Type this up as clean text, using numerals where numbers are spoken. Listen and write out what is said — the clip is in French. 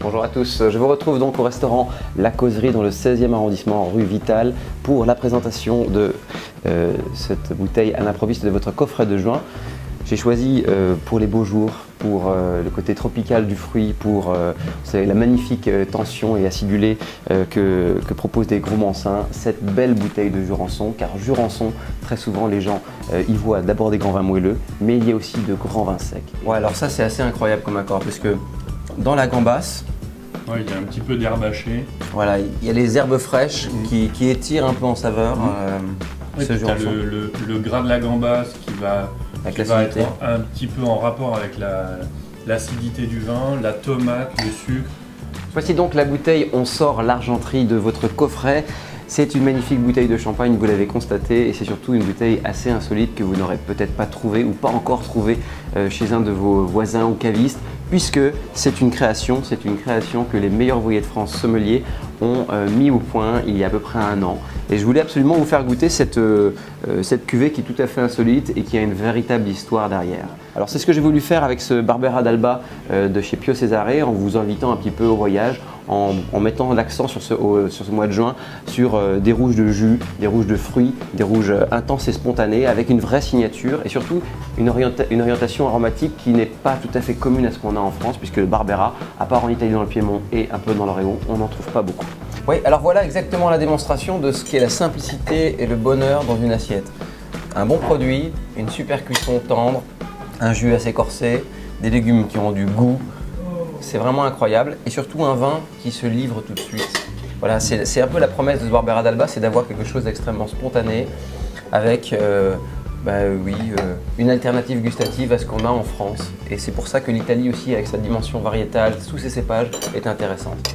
Bonjour à tous, je vous retrouve donc au restaurant La Causerie dans le 16e arrondissement rue Vital pour la présentation de cette bouteille à l'improviste de votre coffret de juin. J'ai choisi pour les beaux jours, pour le côté tropical du fruit, pour la magnifique tension et acidulée que proposent des gros mansins, cette belle bouteille de Jurançon, car Jurançon, très souvent les gens y voient d'abord des grands vins moelleux, mais il y a aussi de grands vins secs. Ouais, alors ça c'est assez incroyable comme accord, parce que dans la gambasse, ouais, il y a un petit peu d'herbe hachée. Voilà, il y a les herbes fraîches qui étirent un peu en saveur ce Jurançon. Le gras de la gambasse qui va être un petit peu en rapport avec l'acidité du vin, la tomate, le sucre. Voici donc la bouteille On sort l'argenterie de votre coffret. C'est une magnifique bouteille de champagne, vous l'avez constaté, et c'est surtout une bouteille assez insolite que vous n'aurez peut-être pas trouvée ou pas encore trouvée chez un de vos voisins ou cavistes, puisque c'est une création que les meilleurs ouvriers de France sommeliers ont mis au point il y a à peu près 1 an. Et je voulais absolument vous faire goûter cette cuvée qui est tout à fait insolite et qui a une véritable histoire derrière. Alors c'est ce que j'ai voulu faire avec ce Barbera d'Alba de chez Pio Cesare, en vous invitant un petit peu au voyage, en mettant l'accent sur ce mois de juin sur des rouges de jus, des rouges de fruits, des rouges intenses et spontanés avec une vraie signature et surtout une orientation aromatique qui n'est pas tout à fait commune à ce qu'on a en France, puisque le Barbera, à part en Italie dans le Piémont et un peu dans l'Oregon, on n'en trouve pas beaucoup. Oui, alors voilà exactement la démonstration de ce qu'est la simplicité et le bonheur dans une assiette. Un bon produit, une super cuisson tendre, un jus assez corsé, des légumes qui ont du goût. C'est vraiment incroyable, et surtout un vin qui se livre tout de suite. Voilà, c'est un peu la promesse de ce Barbera d'Alba, c'est d'avoir quelque chose d'extrêmement spontané avec une alternative gustative à ce qu'on a en France. Et c'est pour ça que l'Italie aussi, avec sa dimension variétale, sous ses cépages, est intéressante.